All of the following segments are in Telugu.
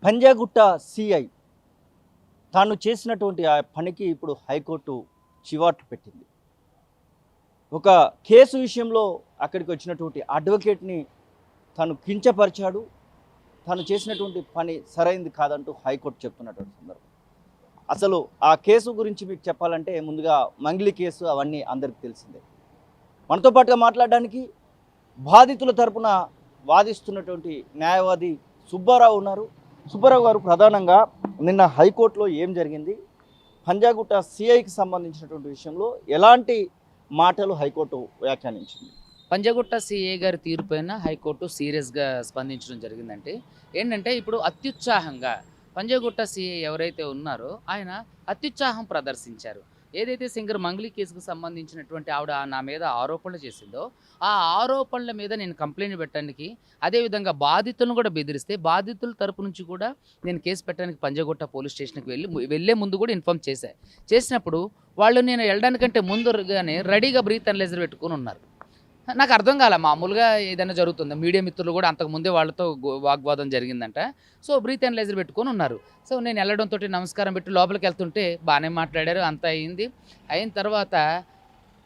పంజాగుట్ట సిఐ తాను చేసినటువంటి ఆ పనికి ఇప్పుడు హైకోర్టు చివాట్లు పెట్టింది. ఒక కేసు విషయంలో అక్కడికి వచ్చినటువంటి అడ్వకేట్ని తను కించపరిచాడు. తను చేసినటువంటి పని సరైంది కాదంటూ హైకోర్టు చెప్తున్నటువంటి సందర్భం. అసలు ఆ కేసు గురించి మీకు చెప్పాలంటే ముందుగా మంగ్లీ కేసు అవన్నీ అందరికీ తెలిసిందే. మనతో పాటుగా మాట్లాడడానికి బాధితుల తరపున వాదిస్తున్నటువంటి న్యాయవాది సుబ్బారావు ఉన్నారు. సుబ్బారావు గారు, ప్రధానంగా నిన్న హైకోర్టులో ఏం జరిగింది, పంజాగుట్ట సిఐకి సంబంధించినటువంటి విషయంలో ఎలాంటి మాటలు హైకోర్టు వ్యాఖ్యానించింది? పంజాగుట్ట సీఏ గారి తీరుపైన హైకోర్టు సీరియస్గా స్పందించడం జరిగిందంటే ఏంటంటే ఇప్పుడు అత్యుత్సాహంగా పంజాగుట్ట సీఏ ఎవరైతే ఉన్నారో ఆయన అత్యుత్సాహం ప్రదర్శించారు. ఏదైతే సింగర్ మంగ్లీ కేసుకు సంబంధించినటువంటి ఆవిడ నా మీద ఆరోపణలు చేసిందో ఆ ఆరోపణల మీద నేను కంప్లైంట్ పెట్టడానికి, అదేవిధంగా బాధితులను కూడా బెదిరిస్తే బాధితుల తరపు నుంచి కూడా నేను కేసు పెట్టడానికి పంజాగుట్ట పోలీస్ స్టేషన్కి వెళ్ళే ముందు కూడా ఇన్ఫామ్ చేసినప్పుడు వాళ్ళు నేను వెళ్ళడానికంటే ముందుగానే రెడీగా బ్రీత్ అనలైజర్ పెట్టుకుని ఉన్నారు. నాకు అర్థం కాలే, మామూలుగా ఏదైనా జరుగుతుంది, మీడియా మిత్రులు కూడా అంతకుముందే వాళ్ళతో వాగ్వాదం జరిగిందంట. సో బ్రీత్ అనలైజర్ పెట్టుకొని ఉన్నారు. సో నేను వెళ్ళడంతో నమస్కారం పెట్టి లోపలికి వెళ్తుంటే బాగానే మాట్లాడారు, అంతా అయింది. అయిన తర్వాత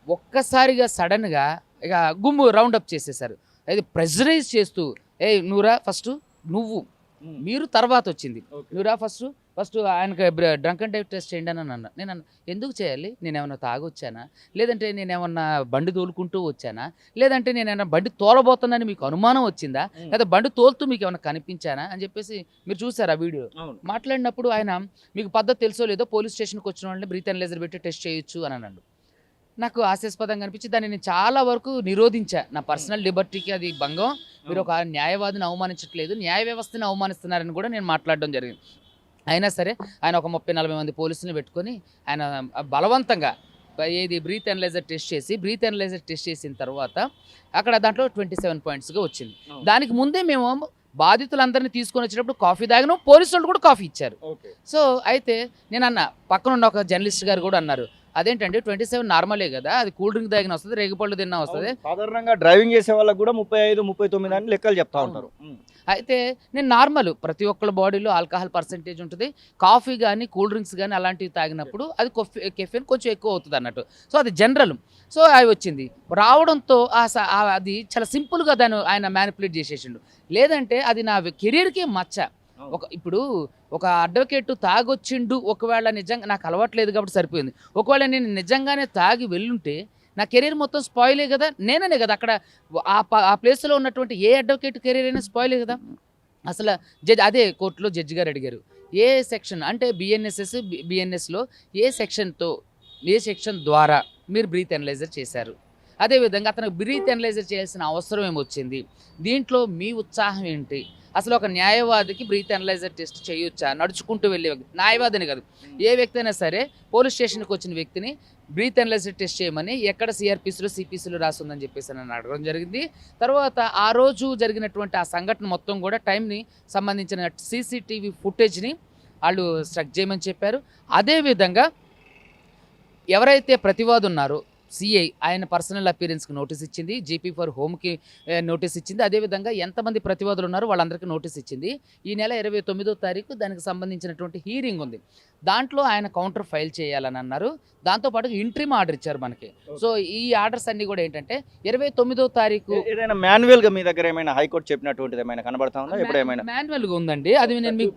ఒక్కసారిగా సడన్గా ఇక గుమ్ము రౌండప్ చేసేసారు. అది ప్రెజరైజ్ చేస్తూ, నువ్వురా ఫస్ట్, మీరు తర్వాత వచ్చింది, నువ్వురా ఫస్ట్ ఆయనకి డ్రంక్ అండ్ డ్రైవ్ టెస్ట్ చేయండి అని అన్నా. నేను ఎందుకు చేయాలి? నేనేమన్నా తాగొచ్చానా, లేదంటే నేనేమన్నా బండి తోలుకుంటూ వచ్చానా, లేదంటే నేనేమన్నా బండి తోలబోతున్నానని మీకు అనుమానం వచ్చిందా, లేదా బండి తోలుతూ మీకు ఏమన్నా కనిపించానా అని చెప్పేసి మీరు చూసారు ఆ వీడియో. మాట్లాడినప్పుడు ఆయన మీకు పద్ధతి తెలుసో లేదో పోలీస్ స్టేషన్కి వచ్చిన వాళ్ళని బ్రీత్ అనలైజర్ పెట్టి టెస్ట్ చేయొచ్చు అని అన్నాడు. నాకు హాస్యాస్పదంగా అనిపించి దాన్ని నేను చాలా వరకు నిరోధించా. నా పర్సనల్ లిబర్టీకి అది భంగం, మీరు ఒక న్యాయవాదిని అవమానించట్లేదు, న్యాయ వ్యవస్థని అవమానిస్తున్నారని కూడా నేను మాట్లాడడం జరిగింది. అయినా సరే ఆయన ఒక 30-40 మంది పోలీసులను పెట్టుకొని ఆయన బలవంతంగా బ్రీత్ అనలైజర్ టెస్ట్ చేసిన తర్వాత అక్కడ దాంట్లో 27 పాయింట్స్గా వచ్చింది. దానికి ముందే మేము బాధితులందరినీ తీసుకొని వచ్చినప్పుడు కాఫీ తాగినాం, పోలీసు వాళ్ళు కూడా కాఫీ ఇచ్చారు. సో అయితే నేను అన్న, పక్కన ఉన్న ఒక జర్నలిస్ట్ గారు కూడా అన్నారు, అదేంటంటే 27 నార్మలే కదా, అది కూల్ డ్రింక్ తాగిన వస్తుంది, రేగిపళ్ళు తిన్నా వస్తుంది. సాధారణంగా డ్రైవింగ్ చేసే వాళ్ళకి కూడా 35-39 అని లెక్కలు చెప్తా ఉంటారు. అయితే నేను నార్మల్, ప్రతి ఒక్కళ్ళ బాడీలో ఆల్కహాల్ పర్సెంటేజ్ ఉంటుంది. కాఫీ కానీ కూల్ డ్రింక్స్ కానీ అలాంటివి తాగినప్పుడు అది కెఫెన్ కొంచెం ఎక్కువ అవుతుంది అన్నట్టు. సో అది జనరల్. సో అవి వచ్చింది రావడంతో అది చాలా సింపుల్గా దాన్ని ఆయన మ్యానిపులేట్ చేసేసిండు. లేదంటే అది నా కెరీర్కే మచ్చ. ఇప్పుడు ఒక అడ్వకేట్ తాగొచ్చిండు, ఒకవేళ నిజంగా నాకు అలవాట్లేదు కాబట్టి సరిపోయింది. ఒకవేళ నేను నిజంగానే తాగి వెళ్ళుంటే నా కెరీర్ మొత్తం స్పాయిలే కదా, నేననే కదా అక్కడ ఆ ప్లేస్లో ఉన్నటువంటి ఏ అడ్వకేట్ కెరీర్ అయినా స్పాయిలే కదా. అసలు అదే కోర్టులో జడ్జి గారు అడిగారు, ఏ సెక్షన్ అంటే బిఎన్ఎస్లో ఏ సెక్షన్ ద్వారా మీరు బ్రీత్ అనలైజర్ చేశారు, అదేవిధంగా అతనికి బ్రీత్ అనలైజర్ చేయాల్సిన అవసరం ఏమొచ్చింది, దీంట్లో మీ ఉత్సాహం ఏంటి, అసలు ఒక న్యాయవాదికి బ్రీత్ అనలైజర్ టెస్ట్ చేయొచ్చా, నడుచుకుంటూ వెళ్ళే న్యాయవాదిని కాదు ఏ వ్యక్తి అయినా సరే పోలీస్ స్టేషన్కి వచ్చిన వ్యక్తిని బ్రీత్ అనలైజర్ టెస్ట్ చేయమని ఎక్కడ సిఆర్పిసిలో సిపిసిలో రాస్తుందని చెప్పేసి నన్ను అడగడం జరిగింది. తర్వాత ఆ రోజు జరిగినటువంటి ఆ సంఘటన మొత్తం కూడా టైంని సంబంధించిన సీసీటీవీ ఫుటేజ్ని వాళ్ళు స్ట్రక్ చేయమని చెప్పారు. అదేవిధంగా ఎవరైతే ప్రతివాదు ఉన్నారో సిఐ ఆయన పర్సనల్ అపీరెన్స్కి నోటీస్ ఇచ్చింది, జీపీ ఫర్ హోమ్కి నోటీస్ ఇచ్చింది, అదేవిధంగా ఎంతమంది ప్రతివాదులు ఉన్నారో వాళ్ళందరికీ నోటీస్ ఇచ్చింది. ఈ నెల 29వ తారీఖు దానికి సంబంధించినటువంటి హీరింగ్ ఉంది. దాంట్లో ఆయన కౌంటర్ ఫైల్ చేయాలని అన్నారు. దాంతోపాటు ఇంట్రీమ్ ఆర్డర్ ఇచ్చారు మనకి. సో ఈ ఆర్డర్స్ అన్ని కూడా ఏంటంటే 29వ తారీఖు ఏదైనా మాన్యువల్గా మీ దగ్గర ఏమైనా హైకోర్టు చెప్పినటువంటిది ఏమైనా కనబడతా ఉందా? ఇప్పుడు ఏమైనా మాన్యువల్గా ఉందండి, అది నేను మీకు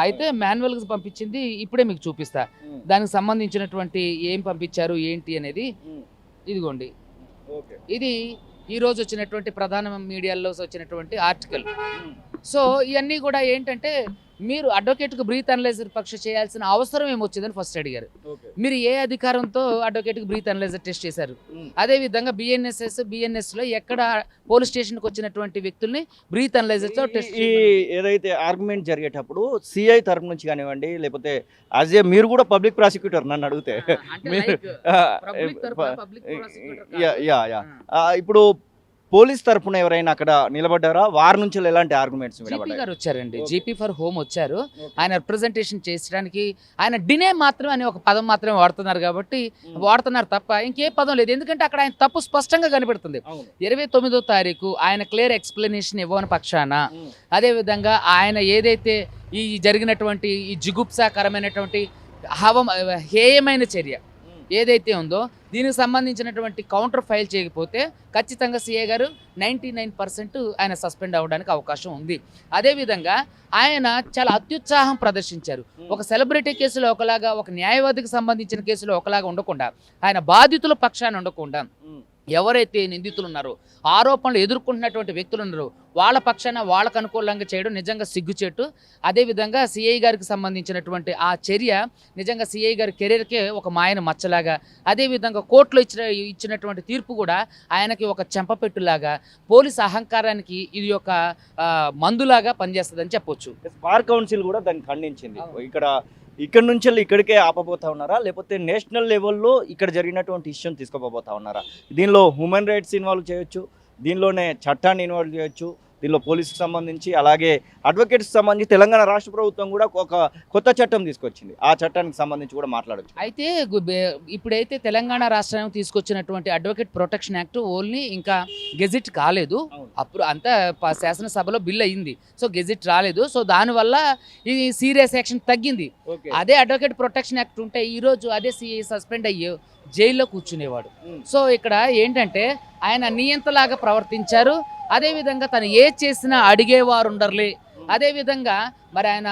అయితే మాన్యువల్గా పంపించింది ఇప్పుడే మీకు చూపిస్తా. దానికి సంబంధించినటువంటి ఏం పంపించారు ఏంటి అనేది ఇదిగోండి. ఇది ఈరోజు వచ్చినటువంటి ప్రధాన మీడియాలో వచ్చినటువంటి ఆర్టికల్. సో ఇవన్నీ కూడా ఏంటంటే మీరు అడ్వకేట్కి బ్రీత్ అనలైజర్ పరీక్ష చేయాల్సిన అవసరం ఏమొచ్చిందని ఫస్ట్ అడిగారు. మీరు ఏ అధికారంతో అడ్వకేట్కి బ్రీత్ అనలైజర్ టెస్ట్ చేశారు, అదేవిధంగా బిఎన్ఎస్లో ఎక్కడ పోలీస్ స్టేషన్కి వచ్చినటువంటి వ్యక్తుల్ని బ్రీత్ అనలైజర్తో టెస్ట్. ఏదైతే ఆర్గ్యుమెంట్ జరిగేటప్పుడు సిఐ తరపు నుంచి కానివ్వండి, లేకపోతే యాజ్ ఏ మీరు కూడా పబ్లిక్ ప్రాసిక్యూటర్ నన్ను అడిగితే ఇప్పుడు పోలీస్ తరఫున ఎవరైనా అక్కడ నిలబడ్డారా? వారి నుంచి ఎలాంటి ఆర్గ్యుమెంట్స్ గారు వచ్చారండి, జీపీ ఫర్ హోమ్ వచ్చారు. ఆయన రిప్రజెంటేషన్ చేసడానికి ఆయన డినే మాత్రమే అని ఒక పదం మాత్రమే వాడుతున్నారు కాబట్టి వాడుతున్నారు తప్ప ఇంకే పదం లేదు. ఎందుకంటే అక్కడ ఆయన తప్పు స్పష్టంగా కనబడుతుంది. 29వ తారీఖు ఆయన క్లియర్ ఎక్స్ప్లెనేషన్ ఇవ్వని పక్షాన, అదేవిధంగా ఆయన ఏదైతే ఈ జరిగినటువంటి ఈ జిగుప్సాకరమైనటువంటి హేయమైన చర్య ఏదైతే ఉందో దీనికి సంబంధించినటువంటి కౌంటర్ ఫైల్ చేయకపోతే ఖచ్చితంగా సీఏ గారు 99% ఆయన సస్పెండ్ అవ్వడానికి అవకాశం ఉంది. అదేవిధంగా ఆయన చాలా అత్యుత్సాహం ప్రదర్శించారు. ఒక సెలబ్రిటీ కేసులో ఒకలాగా, ఒక న్యాయవాదికి సంబంధించిన కేసులో ఒకలాగా ఉండకుండా, ఆయన బాధితుల పక్షాన ఉండకుండా, ఎవరైతే నిందితులు ఉన్నారో, ఆరోపణలు ఎదుర్కొంటున్నటువంటి వ్యక్తులు ఉన్నారో వాళ్ళ పక్షాన వాళ్ళకు అనుకూలంగా చేయడం నిజంగా సిగ్గుచేటు. అదేవిధంగా సిఐ గారికి సంబంధించినటువంటి ఆ చర్య నిజంగా సిఐ గారి కెరీర్కే ఒక మాయన మచ్చలాగా, అదేవిధంగా కోర్టులో ఇచ్చినటువంటి తీర్పు కూడా ఆయనకి ఒక చెంపపెట్టులాగా, పోలీస్ అహంకారానికి ఇది ఒక మందులాగా పనిచేస్తుందని చెప్పొచ్చు. బార్ కౌన్సిల్ కూడా దాన్ని ఖండించింది. ఇక్కడ నుంచి ఇక్కడికే ఆపబోతా ఉన్నారా, లేకపోతే నేషనల్ లెవెల్లో ఇక్కడ జరిగినటువంటి ఇష్యూని తీసుకుపోతా ఉన్నారా? దీనిలో హ్యూమన్ రైట్స్ ఇన్వాల్వ్ చేయొచ్చు, దీనిలోనే చట్టాన్ని ఇన్వాల్వ్ చేయొచ్చు, దీనిలో పోలీసుకు సంబంధించి అలాగే అడ్వకేట్స్కి సంబంధించి తెలంగాణ రాష్ట్ర ప్రభుత్వం కూడా ఒక కొత్త చట్టం తీసుకొచ్చింది. ఆ చట్టానికి సంబంధించి కూడా మాట్లాడొచ్చు. అయితే ఇప్పుడైతే తెలంగాణ రాష్ట్రం తీసుకొచ్చినటువంటి అడ్వకేట్ ప్రొటెక్షన్ యాక్ట్ ఓన్లీ ఇంకా గెజిట్ కాలేదు. అప్పుడు అంతా శాసనసభలో బిల్ అయ్యింది. సో గెజిట్ రాలేదు. సో దానివల్ల ఇది సీరియస్ యాక్షన్ తగ్గింది. అదే అడ్వకేట్ ప్రొటెక్షన్ యాక్ట్ ఉంటే ఈరోజు అదే సిఐ సస్పెండ్ అయ్యి జైల్లో కూర్చునేవాడు. సో ఇక్కడ ఏంటంటే ఆయన నియంతలాగా ప్రవర్తించారు. అదేవిధంగా తను ఏ చేసినా అడిగేవారు ఉండర్లే. అదేవిధంగా మరి ఆయన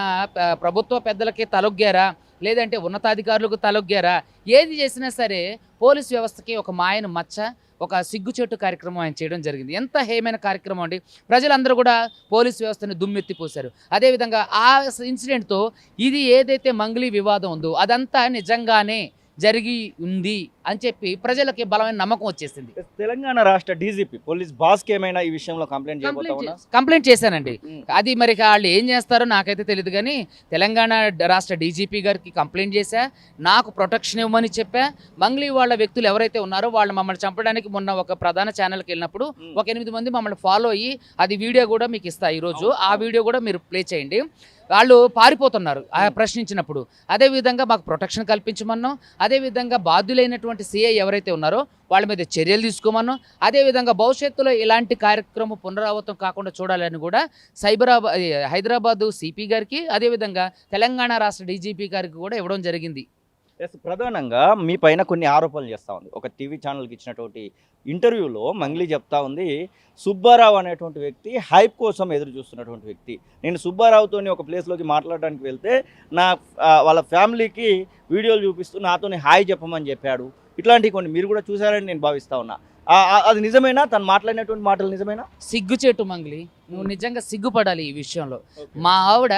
ప్రభుత్వ పెద్దలకి తలొగ్గారా, లేదంటే ఉన్నతాధికారులకు తలొగ్గారా, ఏది చేసినా సరే పోలీస్ వ్యవస్థకి ఒక మాయన మచ్చ, ఒక సిగ్గుచేటు కార్యక్రమం ఆయన చేయడం జరిగింది. ఎంత హేమైన కార్యక్రమం అండి. ప్రజలందరూ కూడా పోలీస్ వ్యవస్థని దుమ్మెత్తిపోశారు. అదేవిధంగా ఆ ఇన్సిడెంట్తో ఇది ఏదైతే మంగ్లీ వివాదం ఉందో అదంతా నిజంగానే జరిగి ఉంది అని చెప్పి ప్రజలకి బలమైన నమ్మకం వచ్చేసింది. తెలంగాణ రాష్ట్ర డీజీపీ పోలీస్ బాస్కి ఏమైనా ఈ విషయంలో కంప్లైంట్ చేశానండి. అది మరి వాళ్ళు ఏం చేస్తారో నాకైతే తెలియదు, కానీ తెలంగాణ రాష్ట్ర డీజీపీ గారికి కంప్లైంట్ చేశా, నాకు ప్రొటెక్షన్ ఇవ్వమని చెప్పా. మంగ్లీ వాళ్ళ వ్యక్తులు ఎవరైతే ఉన్నారో వాళ్ళు మమ్మల్ని చంపడానికి మొన్న ఒక ప్రధాన ఛానల్కి వెళ్ళినప్పుడు ఒక 8 మంది మమ్మల్ని ఫాలో అయ్యి, అది వీడియో కూడా మీకు ఇస్తా ఈరోజు, ఆ వీడియో కూడా మీరు ప్లే చేయండి. వాళ్ళు పారిపోతున్నారు ప్రశ్నించినప్పుడు. అదేవిధంగా మాకు ప్రొటెక్షన్ కల్పించమన్నాం. అదేవిధంగా బాధ్యులైనటువంటి సిఐ ఎవరైతే ఉన్నారో వాళ్ళ మీద చర్యలు తీసుకోమన్నాం. అదేవిధంగా భవిష్యత్తులో ఇలాంటి కార్యక్రమం పునరావృతం కాకుండా చూడాలని కూడా హైదరాబాదు సిపి గారికి, అదేవిధంగా తెలంగాణ రాష్ట్ర డీజీపీ గారికి కూడా ఇవ్వడం జరిగింది. ప్రధానంగా మీ పైన కొన్ని ఆరోపణలు చేస్తూ ఉంది. ఒక టీవీ ఛానల్కి ఇచ్చినటువంటి ఇంటర్వ్యూలో మంగ్లీ చెప్తా ఉంది, సుబ్బారావు అనేటువంటి వ్యక్తి హైప్ కోసం ఎదురు చూస్తున్నటువంటి వ్యక్తి. నేను సుబ్బారావుతో ఒక ప్లేస్లోకి మాట్లాడడానికి వెళ్తే వాళ్ళ ఫ్యామిలీకి వీడియోలు చూపిస్తూ నాతోని హాయ్ చెప్పమని చెప్పాడు. ఇట్లాంటివి కొన్ని మీరు కూడా చూసారని నేను భావిస్తా ఉన్నా. అది నిజమేనా? తను మాట్లాడినటువంటి మాటలు నిజమేనా? సిగ్గుచేటు మంగ్లీ, నువ్వు నిజంగా సిగ్గుపడాలి ఈ విషయంలో. మా ఆవిడ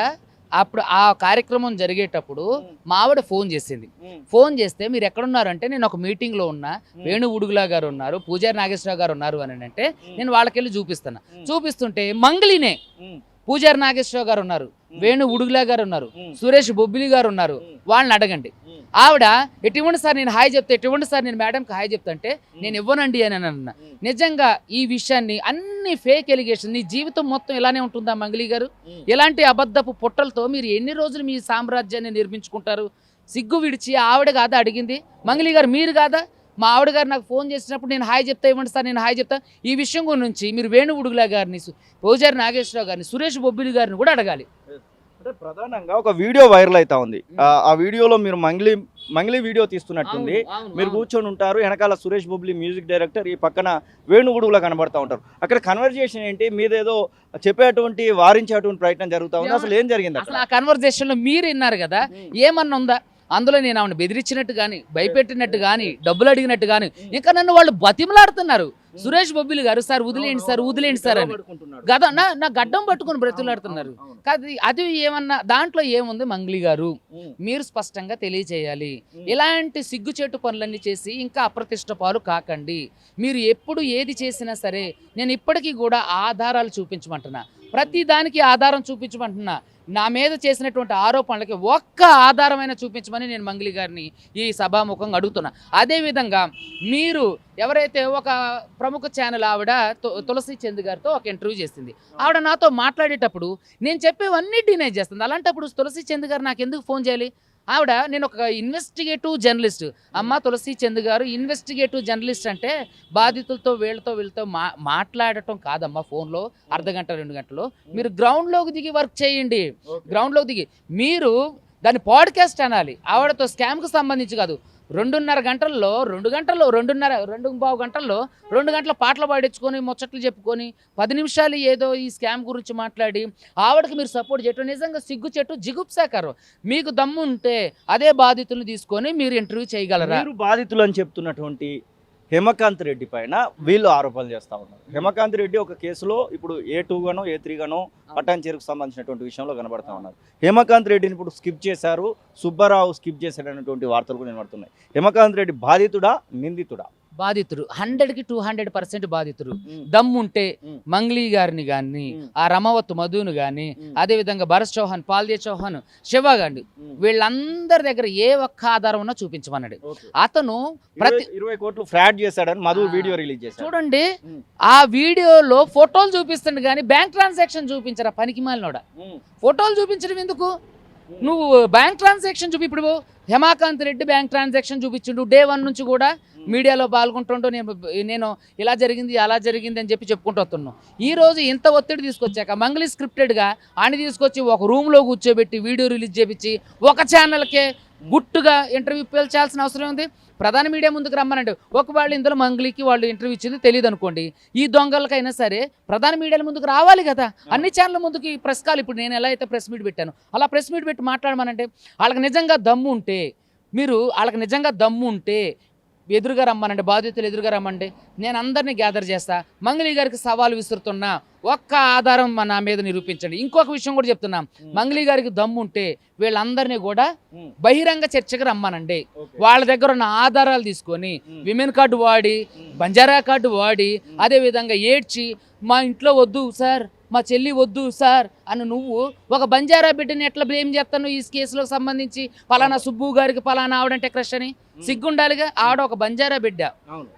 అప్పుడు ఆ కార్యక్రమం జరిగేటప్పుడు మా ఆవిడ ఫోన్ చేసింది. ఫోన్ చేస్తే మీరు ఎక్కడున్నారంటే నేను ఒక మీటింగ్లో ఉన్నా, వేణు ఉడుగులా గారు ఉన్నారు, పూజారి నాగేశ్వరరావు గారు ఉన్నారు అని అంటే నేను వాళ్ళకెళ్ళి చూపిస్తుంటే మంగ్లీనే పూజారి నాగేశ్వరరావు గారు ఉన్నారు, వేణు ఉడుగులా గారు ఉన్నారు, సురేష్ బొబ్బిలి గారు ఉన్నారు, వాళ్ళని అడగండి. ఆవిడ ఎటువంటి సార్ నేను హాయ్ చెప్తే, ఎటువంటి సార్ నేను మేడంకి హాయ్ చెప్తా అంటే నేను ఇవ్వనండి అని అన్నా. నిజంగా ఈ విషయాన్ని అన్ని ఫేక్ ఎలిగేషన్, నీ జీవితం మొత్తం ఇలానే ఉంటుందా మంగ్లీ గారు? ఇలాంటి అబద్ధపు పుట్టలతో మీరు ఎన్ని రోజులు మీ సామ్రాజ్యాన్ని నిర్మించుకుంటారు? సిగ్గు విడిచి ఆవిడ కాదా అడిగింది? మంగ్లీ గారు మీరు కాదా? మా ఆవిడ గారు నాకు ఫోన్ చేసినప్పుడు నేను హాయ్ చెప్తా, ఇవ్వండి సార్ నేను హాయ్ చెప్తా. ఈ విషయం గురించి మీరు వేణు ఉడుగులా గారిని, పూజారి నాగేశ్వరరావు గారిని, సురేష్ బొబ్బిలి గారిని కూడా అడగాలి. అంటే ప్రధానంగా ఒక వీడియో వైరల్ అవుతా ఉంది. ఆ వీడియోలో మీరు మంగ్లీ వీడియో తీస్తున్నట్టుంది. మీరు కూర్చొని ఉంటారు, వెనకాల సురేష్ బొబ్బిలి మ్యూజిక్ డైరెక్టర్, ఈ పక్కన వేణుగుడుగులా కనబడతా ఉంటారు. అక్కడ కన్వర్జేషన్ ఏంటి? మీదేదో చెప్పేటువంటి వారించేటువంటి ప్రయత్నం జరుగుతా ఉంది. అసలు ఏం జరిగింది అసలు ఆ కన్వర్జేషన్ లో? మీరు విన్నారు కదా, ఏమన్నా ఉందా అందులో? నేను ఆవిడ బెదిరించినట్టు కానీ, భయపెట్టినట్టు కానీ, డబ్బులు అడిగినట్టు కానీ, ఇంకా నన్ను వాళ్ళు బతిమలాడుతున్నారు. సురేష్ బొబ్బిలి గారు సార్ వదిలేండి సార్ అని నా గడ్డం పట్టుకుని బ్రతులాడుతున్నారు. కాదు అది ఏమన్నా దాంట్లో ఏముంది? మంగ్లీ గారు మీరు స్పష్టంగా తెలియజేయాలి. ఇలాంటి సిగ్గుచేటు పనులన్నీ చేసి ఇంకా అప్రతిష్ట పాలు కాకండి. మీరు ఎప్పుడు ఏది చేసినా సరే నేను ఇప్పటికీ కూడా ఆధారాలు చూపించమంటున్నా, ప్రతి దానికి ఆధారం చూపించమంటున్నా. నా మీద చేసినటువంటి ఆరోపణలకి ఒక్క ఆధారమైన చూపించమని నేను మంగ్లీ గారిని ఈ సభాముఖంగా అడుగుతున్నా. అదేవిధంగా మీరు ఎవరైతే ఒక ప్రముఖ ఛానల్ ఆవిడ తులసి చంద్ గారితో ఒక ఇంటర్వ్యూ చేసింది, ఆవిడ నాతో మాట్లాడేటప్పుడు నేను చెప్పేవన్నీ డినై చేస్తుంది. అలాంటప్పుడు తులసి చంద్ గారు నాకు ఎందుకు ఫోన్ చేయాలి? ఆవిడ నేను ఒక ఇన్వెస్టిగేటివ్ జర్నలిస్ట్ అమ్మ తులసి చంద్ గారు ఇన్వెస్టిగేటివ్ జర్నలిస్ట్ అంటే బాధితులతో వీళ్ళతో మాట్లాడటం కాదమ్మా ఫోన్లో అర్ధగంట 2 గంటలు మీరు గ్రౌండ్లోకి దిగి వర్క్ చేయండి. గ్రౌండ్లోకి దిగి మీరు దాన్ని పాడ్కాస్ట్ అనాలి. ఆవిడతో స్కామ్కి సంబంధించి కాదు. 2.5 గంటల్లో 2 గంటల్లో 2 గంటల పాటలు పాడించుకొని ముచ్చట్లు చెప్పుకొని 10 నిమిషాలు ఏదో ఈ స్కామ్ గురించి మాట్లాడి ఆవిడకి మీరు సపోర్ట్ చేయటం నిజంగా సిగ్గుచెట్టు జిగుప్సాకరం. మీకు దమ్ము ఉంటే అదే బాధితులను తీసుకొని మీరు ఇంటర్వ్యూ చేయగలరా? మీరు బాధితులు అని చెప్తున్నటువంటి హేమకాంత్ రెడ్డి పైన వీళ్ళు ఆరోపణలు చేస్తూ ఉన్నారు. హేమకాంత్ రెడ్డి ఒక కేసులో ఇప్పుడు A2 గానో A3 గానో పటాన్చేరుకు సంబంధించినటువంటి విషయంలో కనబడతా ఉన్నారు. హేమకాంత్ రెడ్డిని ఇప్పుడు స్కిప్ చేశారు, సుబ్బారావు స్కిప్ చేశాడనేటువంటి వార్తలు కూడా వినబడుతున్నాయి. హేమకాంత్ రెడ్డి బాధితుడా నిందితుడా? బాధితుడు 100కి 200% బాధితుడు. దమ్ముంటే మంగ్లీ గారిని కానీ ఆ రమావత్ మధును కానీ అదేవిధంగా భరత్ చౌహాన్, పాల్దే చౌహాన్, శివ గాండి వీళ్ళందరి దగ్గర ఏ ఒక్క ఆధారం ఉన్నా చూపించమన్నాడు. అతను ప్రతి 20 కోట్లు ఫ్రాడ్ చేశాడని మధు వీడియో రిలీజ్ చేశాడు. చూడండి ఆ వీడియోలో ఫోటోలు చూపిస్తాడు కానీ బ్యాంక్ ట్రాన్సాక్షన్ చూపించరా పనికి మాలినోడా? ఫోటోలు చూపించడం ఎందుకు? నువ్వు బ్యాంక్ ట్రాన్సాక్షన్ చూపి. ఇప్పుడు హేమకాంత్ రెడ్డి బ్యాంక్ ట్రాన్సాక్షన్ చూపించిండు. డే 1 నుంచి కూడా మీడియాలో పాల్గొంటుంటూ నేను ఇలా జరిగింది అలా జరిగింది అని చెప్పుకుంటూ వస్తున్నాను. ఈరోజు ఇంత ఒత్తిడి తీసుకొచ్చాక మంగ్లీ స్క్రిప్టెడ్గా ఆయన తీసుకొచ్చి ఒక రూమ్లో కూర్చోబెట్టి వీడియో రిలీజ్ చేపించి ఒక ఛానల్కే గుట్టుగా ఇంటర్వ్యూ పిలిచాల్సిన అవసరం ఉంది. ప్రధాన మీడియా ముందుకు రమ్మనండి. ఒకవేళ ఇందులో మంగ్లీకి వాళ్ళు ఇంటర్వ్యూ ఇచ్చింది తెలియదు అనుకోండి, ఈ దొంగలకైనా సరే ప్రధాన మీడియాల ముందుకు రావాలి కదా. అన్ని ఛానళ్ళ ముందుకి ప్రెస్ కాల్, ఇప్పుడు నేను ఎలా అయితే ప్రెస్ మీట్ పెట్టాను అలా ప్రెస్ మీట్ పెట్టి మాట్లాడమనంటే వాళ్ళకి నిజంగా దమ్ము ఉంటే వాళ్ళకి నిజంగా దమ్ము ఉంటే ఎదురుగా రమ్మనండి, బాధితులు ఎదురుగా రమ్మండి. నేను అందరినీ గ్యాదర్ చేస్తా. మంగ్లీ గారికి సవాలు విసురుతున్నా, ఒక్క ఆధారం నా మీద నిరూపించండి. ఇంకొక విషయం కూడా చెప్తున్నా, మంగ్లీ గారికి దమ్ముంటే వీళ్ళందరినీ కూడా బహిరంగ చర్చకు రమ్మనండి. వాళ్ళ దగ్గర ఉన్న ఆధారాలు తీసుకొని విమెన్ కార్డు వాడి, బంజారా కార్డు వాడి, అదేవిధంగా ఏడ్చి మా ఇంట్లో వద్దు సార్, మా చెల్లి వద్దు సార్ అని నువ్వు ఒక బంజారా బిడ్డని ఎట్లా బ్లేమ్ చేస్తాను ఈ కేసులకు సంబంధించి? పలానా సుబ్బు గారికి పలానా ఆవిడంటే క్రష్ అని సిగ్గుండాలిగా. ఆవిడ ఒక బంజారా బిడ్డ,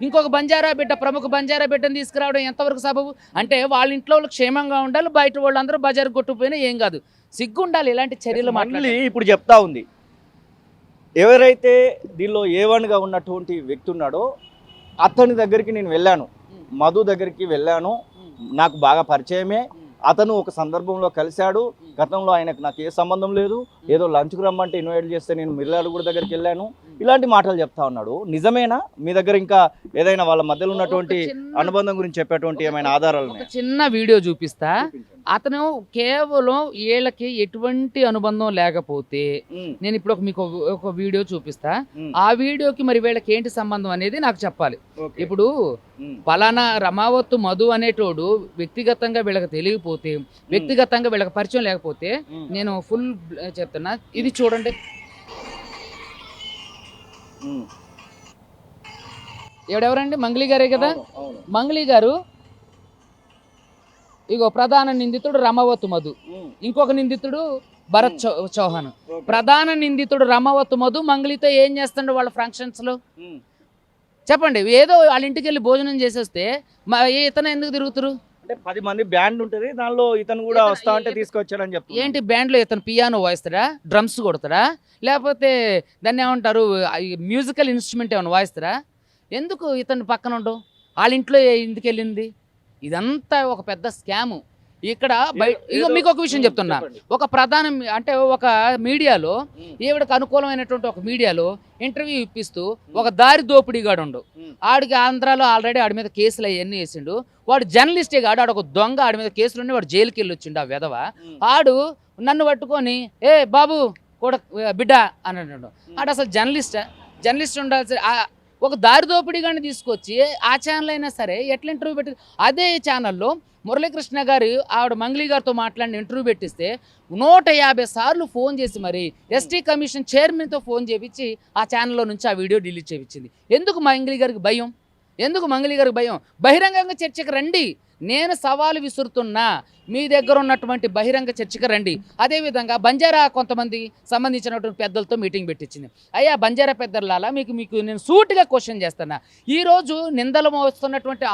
ఇంకొక బంజారా బిడ్డ, ప్రముఖ బంజారా బిడ్డని తీసుకురావడం ఎంతవరకు సబబు? అంటే వాళ్ళ ఇంట్లో వాళ్ళు క్షేమంగా ఉండాలి, బయట వాళ్ళందరూ బజారు కొట్టుకుపోయినా ఏం కాదు, సిగ్గుండాలి ఇలాంటి చర్యలు మాట్లాడి. ఇప్పుడు చెప్తా ఉంది, ఎవరైతే దీనిలో A1గా ఉన్నటువంటి వ్యక్తి ఉన్నాడో అతని దగ్గరికి నేను వెళ్ళాను, మధు దగ్గరికి వెళ్ళాను, నాకు బాగా పరిచయమే. అతను ఒక సందర్భంలో కలిశాడు, గతంలో ఆయనకు నాకు ఏ సంబంధం లేదు, ఏదో లంచ్కు రమ్మంటే ఇన్వైట్ చేస్తే నేను మిర్యాలగూడ దగ్గరికి వెళ్ళాను, ఇలాంటి మాటలు చెప్తా ఉన్నాడు. నిజమేనా? మీ దగ్గర ఇంకా ఏదైనా వాళ్ళ మధ్యలో ఉన్నటువంటి అనుబంధం గురించి చెప్పేటువంటి ఏమైనా ఆధారాలు? చిన్న వీడియో చూపిస్తా. అతను కేవలం వీళ్ళకి ఎటువంటి అనుబంధం లేకపోతే నేను ఇప్పుడు మీకు ఒక వీడియో చూపిస్తా. ఆ వీడియోకి మరి వీళ్ళకి ఏంటి సంబంధం అనేది నాకు చెప్పాలి. ఇప్పుడు పలానా రమావత్ మధు అనేటోడు వ్యక్తిగతంగా వీళ్ళకి తెలియకపోతే, వ్యక్తిగతంగా వీళ్ళకి పరిచయం లేకపోతే నేను ఫుల్ చెప్తున్నా. ఇది చూడండి, ఎవరెవరండి? మంగ్లీ గారే కదా. మంగ్లీ గారు ఇగో ప్రధాన నిందితుడు రమావత్ మధు, ఇంకొక నిందితుడు భరత్ చౌహాన్. ప్రధాన నిందితుడు రమావత్ మధు మంగ్లీతో ఏం చేస్తాడు వాళ్ళ ఫంక్షన్స్ లో? చెప్పండి. ఏదో వాళ్ళ ఇంటికి వెళ్ళి భోజనం చేసేస్తే ఇతను ఎందుకు తిరుగుతారు? అంటే 10 మంది బ్యాండ్ ఉంటుంది, దానిలో ఇతను కూడా వస్తా అంటే తీసుకొచ్చాడని చెప్తారు. ఏంటి బ్యాండ్లో ఇతను పియానో వాయిస్తాడా, డ్రమ్స్ కొడతాడా, లేకపోతే దాన్ని ఏమంటారు మ్యూజికల్ ఇన్స్ట్రుమెంట్ ఏమైనా వాయిస్తారా? ఎందుకు ఇతను పక్కన ఉండవు? వాళ్ళ ఇంట్లో ఎందుకు వెళ్ళింది? ఇదంతా ఒక పెద్ద స్కాము. ఇక్కడ ఇక మీకు ఒక విషయం చెప్తున్నా. ఒక ప్రధాన అంటే ఒక మీడియాలో ఈవిడకు అనుకూలమైనటువంటి ఒక మీడియాలో ఇంటర్వ్యూ ఇప్పిస్తూ ఒక దారి దోపిడీగాడు ఉండు. ఆడికి ఆంధ్రాలో ఆల్రెడీ ఆడి మీద కేసులు అవన్నీ వేసిండు. వాడు జర్నలిస్టే కాడు, ఆడు ఒక దొంగ, ఆడి మీద కేసులుండి వాడు జైలుకి వెళ్ళి వచ్చిండు. ఆ విధవ ఆడు నన్ను పట్టుకొని ఏ బాబు కూడా బిడ్డ అని అన్నాడు. ఆడు అసలు జర్నలిస్ట్ ఉండాల్సి ఒక దారి దోపిడీగాని తీసుకొచ్చి ఆ ఛానల్ అయినా సరే ఎట్లా ఇంటర్వ్యూ పెట్టి, అదే ఛానల్లో మురళీకృష్ణ గారు ఆవిడ మంగ్లీ గారితో మాట్లాడిన ఇంటర్వ్యూ పెట్టిస్తే 150 సార్లు ఫోన్ చేసి మరి ఎస్టీ కమిషన్ చైర్మన్తో ఫోన్ చేయించి ఆ ఛానల్లో నుంచి ఆ వీడియో డిలీట్ చేయించింది. ఎందుకు మంగ్లీ గారికి భయం? ఎందుకు మంగళి గారికి భయం? బహిరంగంగా చర్చకు రండి. నేను సవాలు విసురుతున్నా, మీ దగ్గర ఉన్నటువంటి బహిరంగ చర్చకు రండి. అదేవిధంగా బంజారా కొంతమంది సంబంధించినటువంటి పెద్దలతో మీటింగ్ పెట్టించింది. అయ్యా బంజారా పెద్దలాలా మీకు నేను సూటిగా క్వశ్చన్ చేస్తున్నా. ఈరోజు నిందలు మోస్తున్నటువంటి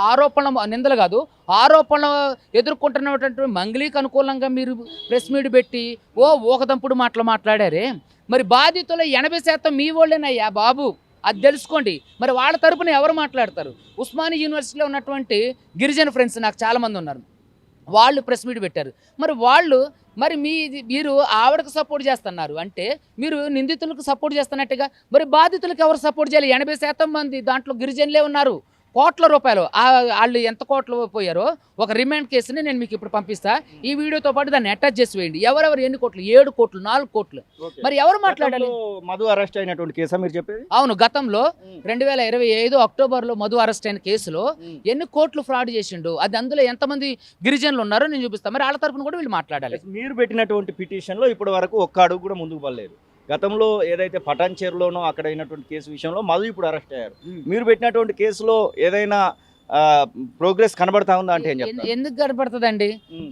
నిందలు కాదు, ఆరోపణలు ఎదుర్కొంటున్నటువంటి మంగళికి అనుకూలంగా మీరు ప్రెస్ మీట్ పెట్టి ఊకదంపుడు మాటలు మాట్లాడారే. మరి బాధితులు 80% మీ వాళ్ళేనయ్యా బాబు, అది తెలుసుకోండి. మరి వాళ్ళ తరపున ఎవరు మాట్లాడతారు? ఉస్మానియా యూనివర్సిటీలో ఉన్నటువంటి గిరిజన ఫ్రెండ్స్ నాకు చాలామంది ఉన్నారు, వాళ్ళు ప్రెస్ మీట్ పెట్టారు. మరి మీరు ఆవిడకు సపోర్ట్ చేస్తున్నారు అంటే మీరు నిందితులకు సపోర్ట్ చేస్తున్నట్టుగా, మరి బాధితులకు ఎవరు సపోర్ట్ చేయాలి? 80% మంది దాంట్లో గిరిజనులే ఉన్నారు. కోట్ల రూపాయలు వాళ్ళు ఎంత కోట్లు పోయారో ఒక రిమాండ్ కేసుని నేను మీకు ఇప్పుడు పంపిస్తా. ఈ వీడియోతో పాటు దాన్ని అటాచ్ చేసి వేయండి. ఎవరెవరు ఎన్ని కోట్లు? 7 కోట్లు, 4 కోట్లు. మరి ఎవరు మాట్లాడాలి? మధు అరెస్ట్ అయినటువంటి కేసా మీరు చెప్పేది? అవును, గతంలో 2025 అక్టోబర్లో మధు అరెస్ట్ అయిన కేసులో ఎన్ని కోట్లు ఫ్రాడ్ చేసిండు, అది అందులో ఎంతమంది గిరిజనులు ఉన్నారో నేను చూపిస్తాను. మరి వాళ్ళ తరపున కూడా వీళ్ళు మాట్లాడాలి. మీరు పెట్టినటువంటి పిటిషన్లో ఇప్పటి వరకు ఒక్క అడుగు కూడా ముందుకు పడలేదు. గతంలో ఏదైతే పటాన్చేరులోనో అక్కడ అయినటువంటి కేసు విషయంలో మధు ఇప్పుడు అరెస్ట్ అయ్యారు. మీరు పెట్టినటువంటి కేసులో ఏదైనా ప్రోగ్రెస్ కనబడతా ఉందా అంటే ఏం చెప్తారు? ఎందుకు కనపడుతుందండి?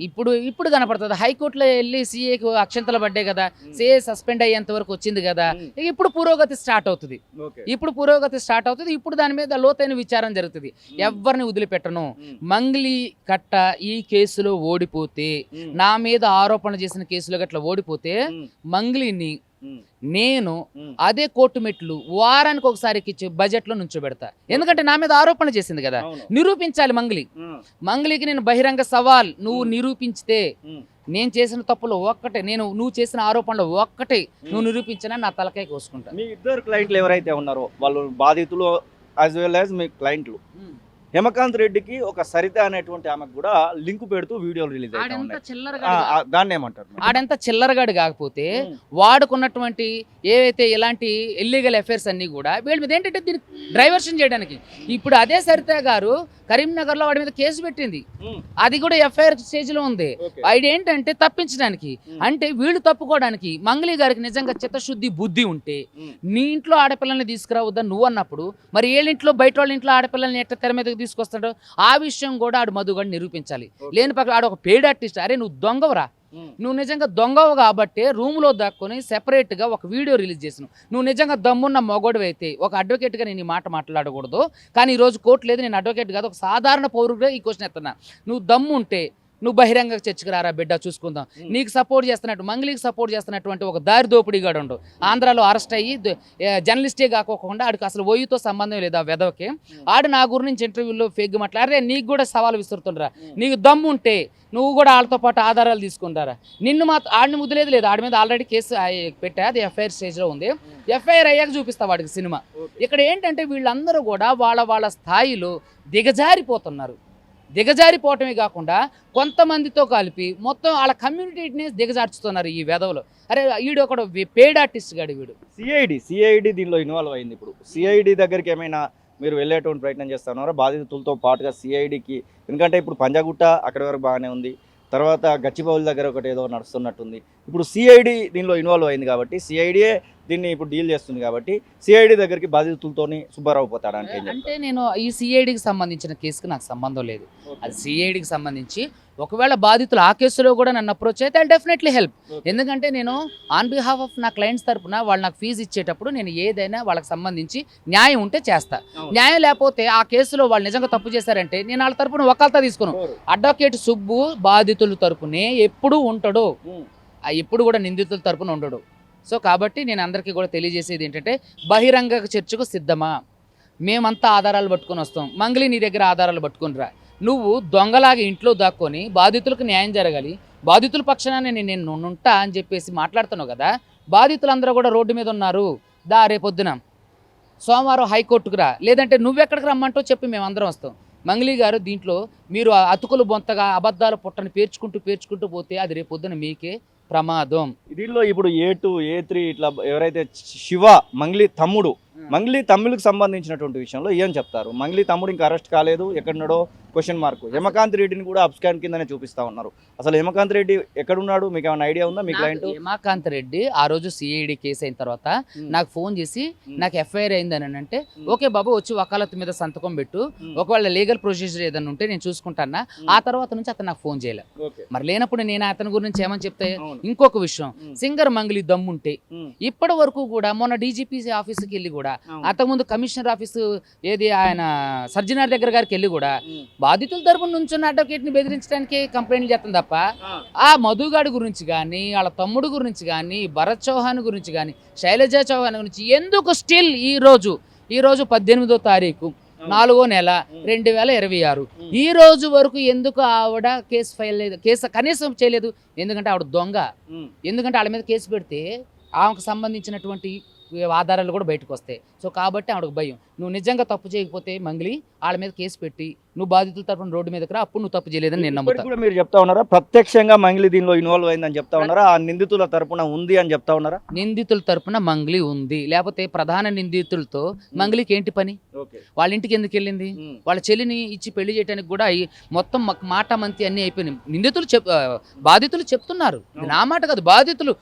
ఇప్పుడు కనపడుతుంది. హైకోర్టులో వెళ్ళి సీఏకు అక్షంతలు పడ్డాయి కదా, సీఏ సస్పెండ్ అయ్యేంత వరకు వచ్చింది కదా, ఇప్పుడు పురోగతి స్టార్ట్ అవుతుంది. ఇప్పుడు దాని మీద లోతైన విచారం జరుగుతుంది. ఎవరిని వదిలిపెట్టను. మంగళి కట్ట ఈ కేసులో ఓడిపోతే, నా మీద ఆరోపణ చేసిన కేసులో గట్లా ఓడిపోతే మంగళిని నేను అదే కోర్టు మెట్లు వారానికి ఒకసారి బడ్జెట్లో నుంచోబెడతా. ఎందుకంటే నా మీద ఆరోపణ చేసింది కదా, నిరూపించాలి. మంగళికి నేను బహిరంగ సవాల్, నువ్వు నిరూపించితే నేను చేసిన తప్పులు ఒక్కటే, నువ్వు చేసిన ఆరోపణలు ఒక్కటే నువ్వు నిరూపించినా నా తలకాయ కోసుకుంటా. మీ ఇద్దరు క్లయింట్లు ఎవరైతే ఉన్నారో వాళ్ళు బాధితులు యాజ్ వెల్ యాజ్ మీ క్లయింట్లు, హేమకాంత్ రెడ్డికి ఒక సరిత అనేటువంటి ఆమెకు కూడా లింక్ పెడుతూ వీడియోలు రిలీజ్ అయ్యాయి. దాన్ని ఏమంటారు? ఆడంతా చిల్లరగాడు కాకపోతే వాడుకున్నటువంటి ఏవైతే ఇలాంటి ఇల్లీగల్ అఫైర్స్ అన్ని కూడా వీళ్ళ మీద ఏంటంటే దీన్ని డైవర్షన్ చేయడానికి. ఇప్పుడు అదే సరిత గారు కరీంనగర్లో వాడి మీద కేసు పెట్టింది, అది కూడా ఎఫ్ఐఆర్ స్టేజ్లో ఉంది. అది ఏంటంటే తప్పించడానికి, అంటే వీళ్ళు తప్పుకోవడానికి. మంగళి గారికి నిజంగా చిత్తశుద్ధి బుద్ధి ఉంటే నీ ఇంట్లో ఆడపిల్లల్ని తీసుకురావద్దని నువ్వు అన్నప్పుడు మరి ఏళ్ళింట్లో బయట వాళ్ళ ఇంట్లో ఆడపిల్లల్ని ఎట్లా తెర మీదకి తీసుకొస్తాడు? ఆ విషయం కూడా ఆడు మధుగాడు నిరూపించాలి. లేని పక్కన ఆడు ఒక పెయిడ్ ఆర్టిస్ట్. అరే నువ్వు దొంగవరా, నువ్వు నిజంగా దొంగవు కాబట్టి రూమ్లో దాక్కుని సెపరేట్గా ఒక వీడియో రిలీజ్ చేసినావు. నువ్వు నిజంగా దమ్మున్న మొగోడు అయితే ఒక అడ్వకేట్గా నేను ఈ మాట మాట్లాడకూడదు, కానీ ఈరోజు కోర్టు లేదు, నేను అడ్వకేట్ కాదు, ఒక సాధారణ పౌరుడిగా ఈ క్వశ్చన్ ఎత్తున్నా. నువ్వు దమ్ము ఉంటే నువ్వు బహిరంగ చర్చకు రారా బిడ్డ, చూసుకుందాం. నీకు సపోర్ట్ చేస్తున్నట్టు, మంగళికి సపోర్ట్ చేస్తున్నటువంటి ఒక దారి దోపిడీగాడు ఉండు. ఆంధ్రాలో అరెస్ట్ అయ్యి జర్నలిస్టే కాకోకుండా ఆడికి అసలు ఓయూతో సంబంధం లేదు. ఆ వెదవకి ఆడు నా గురించి ఇంటర్వ్యూలో ఫేక్ మాట్లాడే, నీకు కూడా సవాలు విసురుతుండ్రా. నీకు దమ్ము ఉంటే నువ్వు కూడా వాళ్ళతో పాటు ఆధారాలు తీసుకుంటారా? నిన్ను ఆడిని ముద్దులేదు లేదు, ఆడి మీద ఆల్రెడీ కేసు పెట్టా, అది ఎఫ్ఐఆర్ స్టేజ్లో ఉంది. ఎఫ్ఐఆర్ అయ్యాక చూపిస్తా వాడికి సినిమా. ఇక్కడ ఏంటంటే వీళ్ళందరూ కూడా వాళ్ళ స్థాయిలో దిగజారిపోతున్నారు. దిగజారిపోవటమే కాకుండా కొంతమందితో కలిపి మొత్తం వాళ్ళ కమ్యూనిటీని దిగజార్చుతున్నారు ఈ వెధవలు. అరే వీడు ఒకడు పెయిడ్ ఆర్టిస్ట్ గాడు వీడు. సిఐడి దీనిలో ఇన్వాల్వ్ అయింది. ఇప్పుడు సిఐడి దగ్గరికి ఏమైనా మీరు వెళ్ళేటువంటి ప్రయత్నం చేస్తున్నారా బాధితులతో పాటుగా సిఐడికి? ఎందుకంటే ఇప్పుడు పంజాగుట్ట అక్కడి వరకు బాగానే ఉంది, తర్వాత గచ్చిబౌలి దగ్గర ఒకటి ఏదో నడుస్తున్నట్టుంది. ఇప్పుడు సిఐడి దీనిలో ఇన్వాల్వ్ అయింది కాబట్టి సిఐడియే దీన్ని ఇప్పుడు డీల్ చేస్తుంది కాబట్టి సిఐడి దగ్గరికి బాధితులతోని సుబ్బారావు పోతాడా అంటే నేను ఈ సిఐడికి సంబంధించిన కేసుకి నాకు సంబంధం లేదు. అది సిఐడికి సంబంధించి ఒకవేళ బాధితులు ఆ కేసులో కూడా నన్ను అప్రోచ్ అయితే ఐ డెఫినెట్లీ హెల్ప్. ఎందుకంటే నేను ఆన్ బిహాఫ్ ఆఫ్ నా క్లయింట్స్ తరపున వాళ్ళు నాకు ఫీజు ఇచ్చేటప్పుడు నేను ఏదైనా వాళ్ళకి సంబంధించి న్యాయం ఉంటే చేస్తా. న్యాయం లేకపోతే ఆ కేసులో వాళ్ళు నిజంగా తప్పు చేశారంటే నేను వాళ్ళ తరపున వకాల్తా తీసుకున్నాను. అడ్వకేట్ సుబ్బు బాధితుల తరపునే ఎప్పుడూ ఉంటాడు, ఎప్పుడు కూడా నిందితుల తరపున ఉండడు. సో కాబట్టి నేను అందరికీ కూడా తెలియజేసేది ఏంటంటే బహిరంగ చర్చకు సిద్ధమా? మేమంతా ఆధారాలు పట్టుకొని వస్తాం, మంగళి నీ దగ్గర ఆధారాలు పట్టుకుని రా. నువ్వు దొంగలాగా ఇంట్లో దాక్కొని బాధితులకు న్యాయం జరగాలి, బాధితుల పక్షాన నేను ఉంటా అని చెప్పేసి మాట్లాడుతున్నావు కదా. బాధితులందరూ కూడా రోడ్డు మీద ఉన్నారు. రేపొద్దున సోమవారం హైకోర్టుకు రా, లేదంటే నువ్వెక్కడికి రమ్మంటో చెప్పి మేమందరం వస్తాం. మంగళి గారు దీంట్లో మీరు అతుకులు బొంతగా అబద్ధాలు పుట్టని పేర్చుకుంటూ పోతే అది రేపొద్దున మీకే ప్రమాదం. దీనిలో ఇప్పుడు A2, A3 ఇట్లా ఎవరైతే శివ మంగళి తమ్ముడు, మంగళి తమ్ముడికి సంబంధించినటువంటి విషయంలో ఏం చెప్తారు? మంగళి తమ్ముడు ఇంకా అరెస్ట్ కాలేదు, ఎక్కడున్నాడో క్వశ్చన్ మార్క్. హేమకాంత్ రెడ్డిని కూడా అబ్స్కాన్ కిందనే చూపిస్తా ఉన్నారు. అసలు హేమకాంత్ రెడ్డి ఎక్కడున్నాడు, మీకు ఏమైనా ఐడియా ఉందా? మీ క్లయింట్ హేమకాంత్ రెడ్డి ఆ రోజు సిఐడి కేసు అయిన తర్వాత నాకు ఫోన్ చేసి నాకు ఎఫ్ఐఆర్ అయిందని అంటే, ఓకే బాబు వచ్చి వకాలత్ మీద సంతకం పెట్టు, ఒకవేళ లీగల్ ప్రొసీజర్ ఏదైనా ఉంటే నేను చూసుకుంటానా. ఆ తర్వాత నుంచి అతను నాకు ఫోన్ చేయలేదు. మరి లేనప్పుడు నేను అతని గురించి ఏమని చెప్తే, ఇంకొక విషయం, సింగర్ మంగళి దమ్ముంటే ఇప్పటి వరకు కూడా మొన్న డీజీపీ ఆఫీస్కి వెళ్ళి కూడా, అంతకుముందు కమిషనర్ ఆఫీసు ఏది ఆయన సర్జనార్ దగ్గర గారికి వెళ్ళి కూడా బాధితుల తరపున నుంచున్న అడ్వకేట్ ని బెదిరించడానికి కంప్లైంట్లు చేస్తాం తప్ప ఆ మధుగాడి గురించి కానీ, వాళ్ళ తమ్ముడు గురించి కానీ, భరత్ చౌహాన్ గురించి కానీ, శైలజా చౌహాన్ గురించి ఎందుకు స్టిల్ ఈ రోజు 18వ తారీఖు 4వ నెల 2026 ఈ రోజు వరకు ఎందుకు ఆవిడ కేసు ఫైల్ లేదు, కేసు కనీసం చేయలేదు? ఎందుకంటే ఆవిడ దొంగ. ఎందుకంటే వాళ్ళ మీద కేసు పెడితే ఆమెకు సంబంధించినటువంటి ఆధారాలు కూడా బయటకు వస్తాయి. సో కాబట్టి ఆవిడకు భయం. నువ్వు నిజంగా తప్పు చేయకపోతే మంగళి వాళ్ళ మీద కేసు పెట్టి నువ్వు బాధితుల తరపున రోడ్డు మీదకి రా, అప్పుడు నువ్వు తప్పు చేయలేదని నేను నమ్ముతాను. కూడా మీరు చెప్తా ఉన్నారా ప్రత్యక్షంగా మంగళి దీనిలో ఇన్వాల్వ్ అయిందని చెప్తా ఉన్నారా? ఆ నిందితుల తరపున ఉంది అని చెప్తా ఉన్నారా? నిందితుల తరపున మంగళి ఉంది, లేకపోతే ప్రధాన నిందితులతో మంగళికి ఏంటి పని? వాళ్ళ ఇంటికి ఎందుకు వెళ్ళింది? వాళ్ళ చెల్లిని ఇచ్చి పెళ్లి చేయడానికి కూడా మొత్తం మాట మంతి అన్ని అయిపోయినాయి. నిందితులు బాధితులు చెప్తున్నారు, నా మాట కాదు, బాధితులు.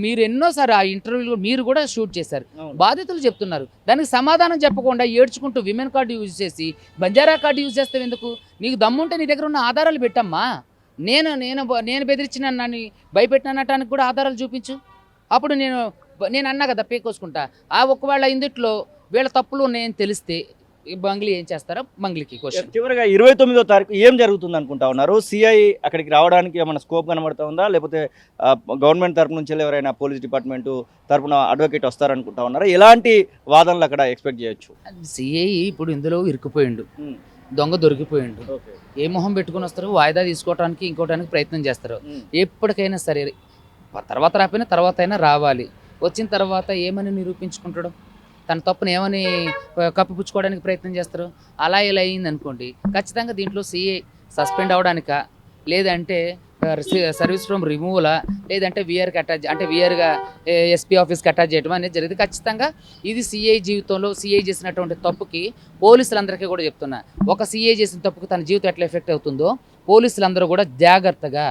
మీరు ఎన్నోసారి ఆ ఇంటర్వ్యూలో మీరు కూడా షూట్ చేశారు, బాధితులు చెప్తున్నారు. దానికి సమాధానం చెప్పకుండా ఏడ్చుకుంటూ విమెన్ కార్డు యూజ్ చేసి బంజారా కార్డు యూజ్ చేస్తావు ఎందుకు? నీకు దమ్ముంటే నీ దగ్గర ఉన్న ఆధారాలు పెట్టమ్మా. నేను బెదిరించిన నన్ను భయపెట్టినటానికి కూడా ఆధారాలు చూపించు. అప్పుడు నేను అన్నా కదా పేకోసుకుంటా. ఆ ఒకవేళ ఇందుట్లో వీళ్ళ తప్పులు ఉన్నాయని తెలిస్తే మంగళి ఏం చేస్తారో మంగళికి క్వశ్చన్. చివరిగా 29వ తారీఖు ఏం జరుగుతుంది అనుకుంటా ఉన్నారు? సిఐ అక్కడికి రావడానికి ఏమైనా స్కోప్ కనబడుతూ ఉందా, లేకపోతే గవర్నమెంట్ తరపు నుంచి ఎవరైనా పోలీస్ డిపార్ట్మెంట్ తరపున అడ్వకేట్ వస్తారనుకుంటా ఉన్నారా? ఎలాంటి వాదనలు అక్కడ ఎక్స్పెక్ట్ చేయొచ్చు? సిఐ ఇప్పుడు ఇందులో ఇరుక్కుపోయిండు, దొంగ దొరికిపోయిండు. ఏ మొహం పెట్టుకుని వస్తారు? వాయిదా తీసుకోవడానికి ఇంకోటానికి ప్రయత్నం చేస్తారు. ఎప్పటికైనా సరే తర్వాత రాకపోయినా తర్వాత అయినా రావాలి. వచ్చిన తర్వాత ఏమని నిరూపించుకుంటాడు? తన తప్పును ఏమని కప్పిపుచ్చుకోవడానికి ప్రయత్నం చేస్తారు? అలా ఇలా అయింది అనుకోండి, ఖచ్చితంగా దీంట్లో సిఐ సస్పెండ్ అవడానిక, లేదంటే సర్వీస్ ఫ్రమ్ రిమూవలా, లేదంటే వీఆర్కి అటాచ్, అంటే వీఆర్గా ఎస్పీ ఆఫీస్కి అటాచ్ చేయడం అనేది జరిగింది. ఖచ్చితంగా ఇది సిఐ జీవితంలో సిఐ చేసినటువంటి తప్పుకి పోలీసులందరికీ కూడా చెప్తున్నా, ఒక సిఐ చేసిన తప్పుకి తన జీవితం ఎట్లా ఎఫెక్ట్ అవుతుందో పోలీసులందరూ కూడా జాగ్రత్తగా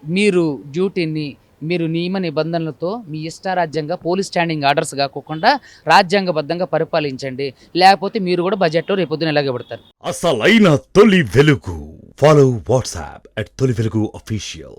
మీరు డ్యూటీని మీరు నియమ నిబంధనలతో మీ ఇష్టారాజ్యంగా పోలీస్ స్టాండింగ్ ఆర్డర్స్ కాకుండా రాజ్యాంగబద్ధంగా పరిపాలించండి, లేకపోతే మీరు కూడా బడ్జెట్లో రేపొద్దున ఇలాగే పడతారు. అసలైన తొలి వెలుగు. ఫాలో వాట్సాప్ @తొలి వెలుగు official.